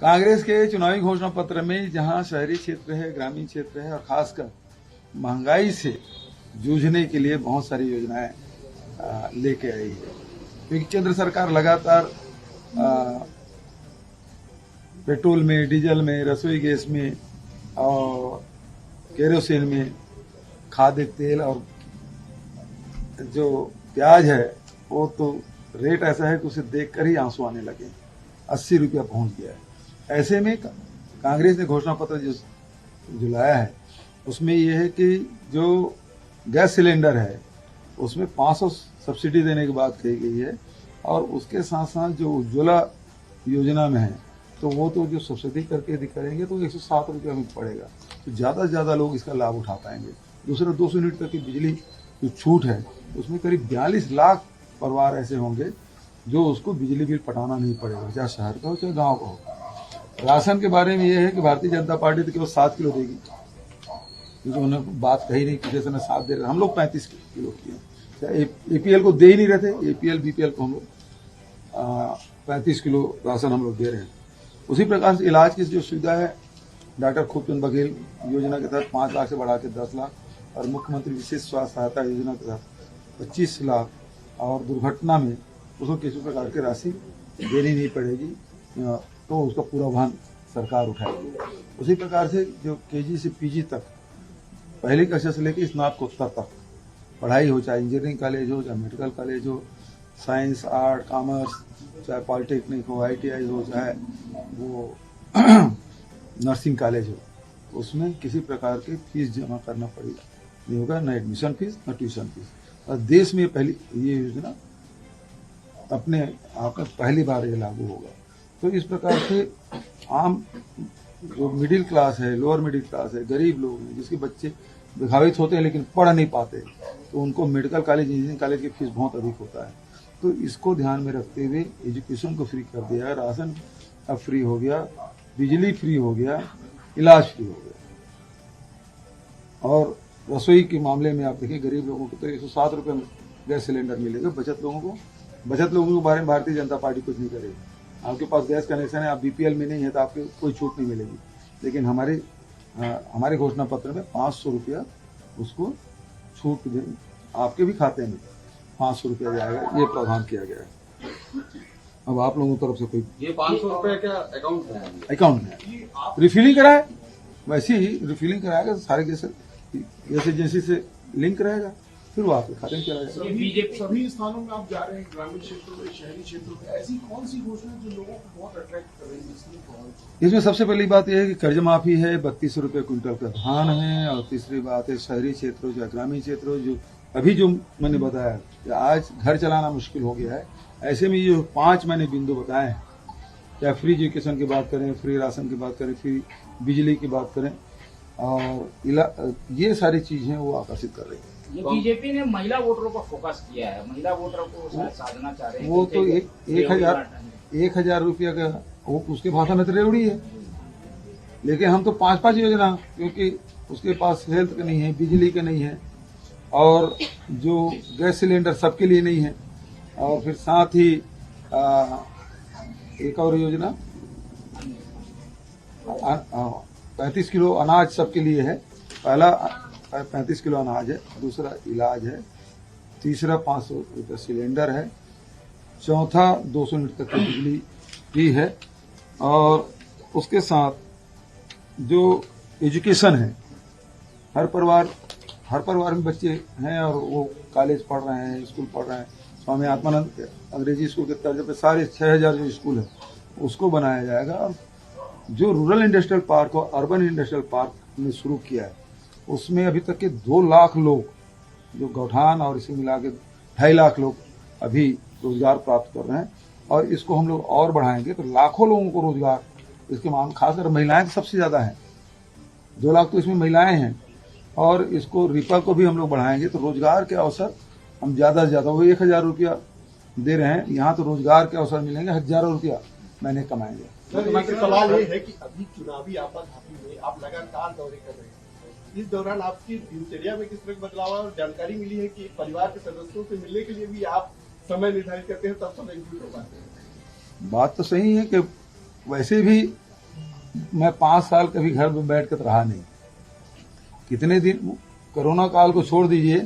कांग्रेस के चुनावी घोषणा पत्र में जहां शहरी क्षेत्र है, ग्रामीण क्षेत्र है और खासकर महंगाई से जूझने के लिए बहुत सारी योजनाएं लेके आई है, क्योंकि केंद्र सरकार लगातार पेट्रोल में, डीजल में, रसोई गैस में और केरोसिन में, खाद्य तेल और जो प्याज है वो तो रेट ऐसा है कि उसे देखकर ही आंसू आने लगे। 80 रुपया पहुंच गया है। ऐसे में कांग्रेस ने घोषणा पत्र जो लाया है उसमें यह है कि जो गैस सिलेंडर है उसमें 500 सब्सिडी देने की बात कही गई है और उसके साथ साथ जो उज्ज्वला योजना में है तो वो तो जो सब्सिडी करके करेंगे तो 107 रुपया में पड़ेगा, तो ज्यादा से ज्यादा लोग इसका लाभ उठा पाएंगे। दूसरा 200 यूनिट तक की बिजली जो छूट है उसमें करीब 42 लाख परिवार ऐसे होंगे जो उसको बिजली बिल पटाना नहीं पड़ेगा, चाहे शहर का हो चाहे गांव का हो। राशन के बारे में यह है कि भारतीय जनता पार्टी तो केवल 7 किलो देगी, क्योंकि उन्होंने बात कही नहीं कि जैसे मैं 7 दे रहा, हम लोग 35 किलो किए। एपीएल को दे ही नहीं रहे थे, एपीएल बीपीएल को हम लोग 35 किलो राशन हम लोग दे रहे हैं। उसी प्रकार से इलाज की जो सुविधा है, डॉक्टर खूबचंद बघेल योजना के तहत 5 लाख से बढ़ा के 10 लाख और मुख्यमंत्री विशेष स्वास्थ्य सहायता योजना के तहत 25 लाख और दुर्घटना में उसको किसी प्रकार की राशि देनी नहीं पड़ेगी, तो उसका पूरा वहन सरकार उठाएगी। उसी प्रकार से जो केजी से पीजी तक पहली कक्षा से लेकर स्नातकोत्तर तक पढ़ाई हो, चाहे इंजीनियरिंग कॉलेज हो, चाहे मेडिकल कॉलेज हो, साइंस, आर्ट, कॉमर्स, चाहे पॉलिटेक्निक हो, आईटीआई हो, चाहे वो नर्सिंग कॉलेज हो, उसमें किसी प्रकार की फीस जमा करना पड़ेगा नहीं होगा, न एडमिशन फीस न ट्यूशन फीस। और देश में पहली ये योजना अपने आप में पहली बार ये लागू होगा। तो इस प्रकार से आम जो मिडिल क्लास है, लोअर मिडिल क्लास है, गरीब लोग हैं जिसके बच्चे प्रभावित होते हैं लेकिन पढ़ नहीं पाते, तो उनको मेडिकल कॉलेज, इंजीनियरिंग कॉलेज की फीस बहुत अधिक होता है। तो इसको ध्यान में रखते हुए एजुकेशन को फ्री कर दिया, राशन अब फ्री हो गया, बिजली फ्री हो गया, इलाज फ्री हो गया। और रसोई के मामले में आप देखिए, गरीब लोगों को तो 107 रुपये में गैस सिलेंडर मिलेगा। बचत लोगों के बारे में भारतीय जनता पार्टी कुछ नहीं करेगी। आपके पास गैस कनेक्शन है, आप बीपीएल में नहीं है तो आपको कोई छूट नहीं मिलेगी, लेकिन हमारे घोषणा पत्र में 500 रुपया उसको छूट दे, आपके भी खाते में 500 रुपया जाएगा, ये प्रावधान किया गया है। अब आप लोगों की तरफ से कोई ये 500 रुपये क्या अकाउंट में है? अकाउंट में रिफिलिंग कराए, वैसे ही रिफिलिंग कराएगा, सारे गैस एजेंसी से लिंक रहेगा, फिर वो आपके खाते में चला जाएगा। सभी स्थानों में आप जा रहे हैं, ग्रामीण क्षेत्रों में, शहरी क्षेत्रों में, ऐसी कौन सी घोषणा जो लोगों को बहुत अट्रैक्ट कर रही है? इसमें सबसे पहली बात यह है कि कर्ज माफी है, 32 रुपये क्विंटल का धान है, और तीसरी बात है शहरी क्षेत्रों या ग्रामीण क्षेत्रों, जो अभी जो मैंने बताया कि आज घर चलाना मुश्किल हो गया है, ऐसे में ये 5 मैंने बिंदु बताए हैं, चाहे फ्री एजुकेशन की बात करें, फ्री राशन की बात करें, फ्री बिजली की बात करें, और ये सारी चीजें वो आकर्षित कर रही है। ये बीजेपी ने महिला वोटरों पर फोकस किया है, महिला वोटरों को साधना चाह रहे हैं। वो तो 1,000 रुपया का वो उसके भाषा में तो रेवड़ी है, लेकिन हम तो 5-5 योजना, क्योंकि उसके पास हेल्थ का नहीं है, बिजली का नहीं है, और जो गैस सिलेंडर सबके लिए नहीं है, और फिर साथ ही एक और योजना 35 किलो अनाज सबके लिए है। पहला 35 किलो अनाज है, दूसरा इलाज है, तीसरा 500 रुपये सिलेंडर है, चौथा 200 यूनिट तक की बिजली भी है, और उसके साथ जो एजुकेशन है, हर परिवार में बच्चे हैं और वो कॉलेज पढ़ रहे हैं, स्कूल पढ़ रहे हैं। स्वामी आत्मानंद अंग्रेजी स्कूल के तर्ज पे सारे 6000 जो स्कूल है उसको बनाया जाएगा। और जो रूरल इंडस्ट्रियल पार्क और अर्बन इंडस्ट्रियल पार्क ने शुरू किया है उसमें अभी तक के 2 लाख लोग, जो गौठान और इसे मिला के 2.5 लाख लोग अभी रोजगार प्राप्त कर रहे हैं, और इसको हम लोग और बढ़ाएंगे तो लाखों लोगों को रोजगार, इसके मांग खासकर महिलाएं तो सबसे ज्यादा हैं, 2 लाख तो इसमें महिलाएं हैं, और इसको रिपा को भी हम लोग बढ़ाएंगे तो रोजगार के अवसर हम ज्यादा से ज्यादा, वो 1,000 रुपया दे रहे हैं, यहाँ तो रोजगार के अवसर मिलेंगे, हजारों रुपया महीने कमाएंगे। सवाल ये है कि अभी चुनावी आपाधापी में आप लगातार दौरे कर रहे हैं, इस दौरान आपकी दिनचर्या में किस तरह बदलाव और जानकारी मिली है कि परिवार के सदस्यों से मिलने के लिए भी आप समय निर्धारित करते हैं तब सब एग्जीक्यूट हो पाते हैं? बात तो सही है कि वैसे भी मैं 5 साल कभी घर में बैठ कर रहा नहीं। कितने दिन कोरोना काल को छोड़ दीजिए,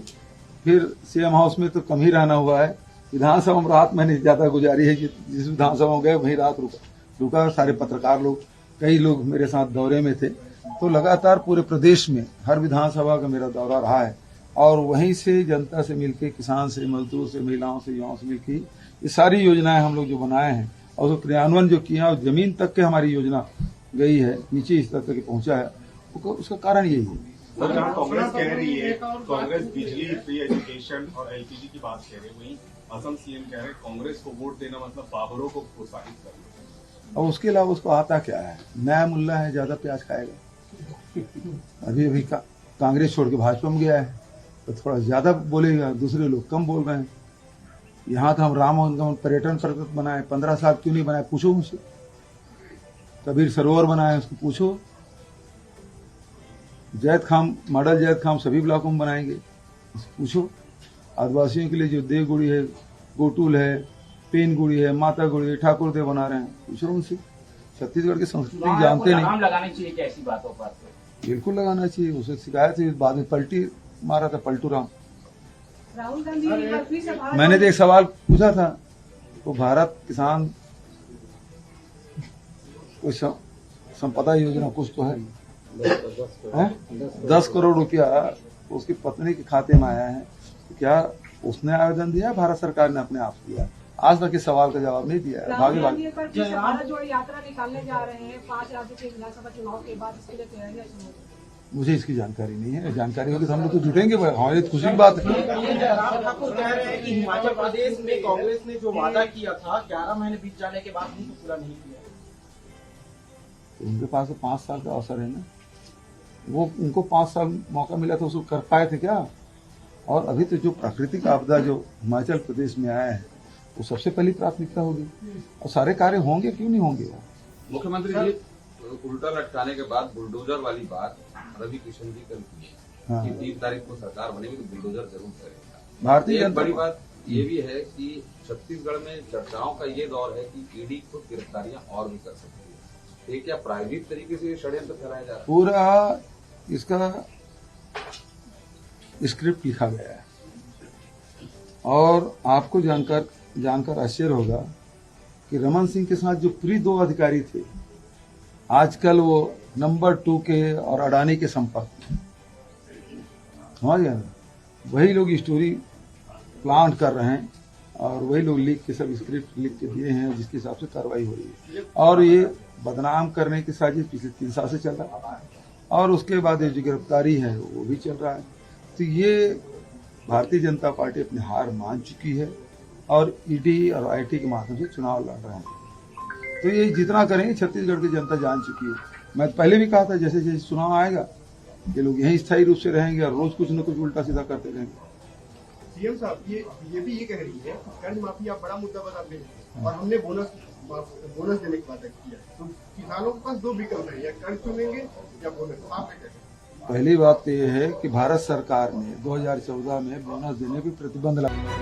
फिर सीएम हाउस में तो कम ही रहना हुआ है। विधानसभा में रात मैंने ज्यादा गुजारी है, जिस विधानसभा में गए वहीं रात रुका। सारे पत्रकार लोग, कई लोग मेरे साथ दौरे में थे, तो लगातार पूरे प्रदेश में हर विधानसभा का मेरा दौरा रहा है और वहीं से जनता से मिलके, किसान से, मजदूर से, महिलाओं से, युवाओं से मिलके ये सारी योजनाएं हम लोग जो बनाए हैं और जो क्रियान्वयन जो किया और जमीन तक के हमारी योजना गई है, नीचे स्तर तक पहुंचा है, उसका कारण यही है। सर, जहाँ कांग्रेस कह रही है, कांग्रेस बिजली, फ्री एजुकेशन और एलपीजी की बात कह रहे हैं, वहीं असम सीएम कह रहे हैं कांग्रेस को वोट देना मतलब बाबरों को प्रोत्साहित करना। और उसके अलावा उसको आता क्या है? नया मुल्ला है, ज्यादा प्याज खाएगा। अभी कांग्रेस छोड़ के भाजपा में गया है तो थोड़ा ज्यादा बोलेगा, दूसरे लोग कम बोल रहे हैं। यहाँ तो हम राम पर्यटन पर्वत बनाए, 15 साल क्यों नहीं बनाए? पूछो उनसे। कबीर सरोवर बनाए, उसको पूछो। जैद खाम, मॉडल जैद खाम सभी ब्लॉकों में बनाएंगे, उसको पूछो। आदिवासियों के लिए जो देवगुड़ी है, गोटूल है, पेन गुड़ी है, माता गुड़ी है, ठाकुर देव बना रहे हैं, पूछो उनसे। छत्तीसगढ़ की संस्कृति जानते नहीं। लगाम लगानी चाहिए क्या ऐसी बातों पर? बिल्कुल लगाना चाहिए। उसे शिकायत हुई, बाद में पलटी मारा था पलटू राम। राहुल गांधी एक बार फिर से भारत मैंने तो एक सवाल पूछा था, वो भारत किसान कोई संपदा योजना कुछ तो है, 10 करोड़ रुपया उसकी पत्नी के खाते में आया है। क्या उसने आवेदन दिया, भारत सरकार ने अपने आप दिया? आज तक इस सवाल का जवाब नहीं दिया है। राहुल गांधी एक बार फिर से भारत जोड़ो यात्रा निकालने जा रहे हैं 5 राज्यों के विधानसभा चुनाव के बाद, इसके लिए तैयारियां शुरू हो गई। मुझे इसकी जानकारी नहीं है। जानकारी होगी तो हम लोग तो जुटेंगे, हमारी खुशी की बात है। जयराम ठाकुर कह रहे हैं कि हिमाचल प्रदेश में कांग्रेस ने जो वादा किया था 11 महीने बीत जाने के बाद भी तो पूरा नहीं किया। तो उनके पास तो 5 साल का अवसर है ना, वो उनको 5 साल मौका मिला तो उसको कर पाए थे क्या? और अभी तो जो प्राकृतिक आपदा जो हिमाचल प्रदेश में आया है वो सबसे पहली प्राथमिकता होगी और सारे कार्य होंगे, क्यों नहीं होंगे? मुख्यमंत्री जी, उल्टा लटकाने के बाद बुलडोजर वाली बात रवि किशन जी कल की हाँ। कि 3 तारीख को सरकार बनेगी तो बुलडोजर जरूर करेगा। भारतीय एक जनता बड़ी बात ये भी है कि छत्तीसगढ़ में चर्चाओं का ये दौर है कि ईडी खुद गिरफ्तारियां और भी कर सकती है। ये क्या प्रायोगिक तरीके से ये षड्यंत्र चलाया जा रहा है? पूरा इसका स्क्रिप्ट लिखा गया है और आपको जानकर आश्चर्य होगा कि रमन सिंह के साथ जो प्री 2 अधिकारी थे, आजकल वो नंबर 2 के और अडानी के संपर्क में, समझ गया ना? वही लोग स्टोरी प्लांट कर रहे हैं और वही लोग लिख के सब स्क्रिप्ट लिख के दिए हैं जिसके हिसाब से कार्रवाई हो रही है। और ये बदनाम करने की साजिश पिछले 3 साल से चल रहा है और उसके बाद ये जो गिरफ्तारी है वो भी चल रहा है। तो ये भारतीय जनता पार्टी अपनी हार मान चुकी है और ईडी और आईटी के माध्यम से चुनाव लड़ रहे हैं। तो ये जितना करेंगे छत्तीसगढ़ की जनता जान चुकी है। मैं पहले भी कहा था जैसे जैसे चुनाव आएगा ये लोग यहीं स्थायी रूप से रहेंगे और रोज कुछ न कुछ उल्टा सीधा करते रहेंगे। सीएम साहब, ये भी ये कह रही है कि कर्ज माफी आप बड़ा मुद्दा बताते हैं और हमने बोनस देने की बात किया, तो किसानों के पास 2 विकल्प है, या कर्ज चुनेंगे या बोनस। आप क्या कहें? पहली बात तो ये है कि भारत सरकार ने 2014 में बोनस देने पर प्रतिबंध लगाया।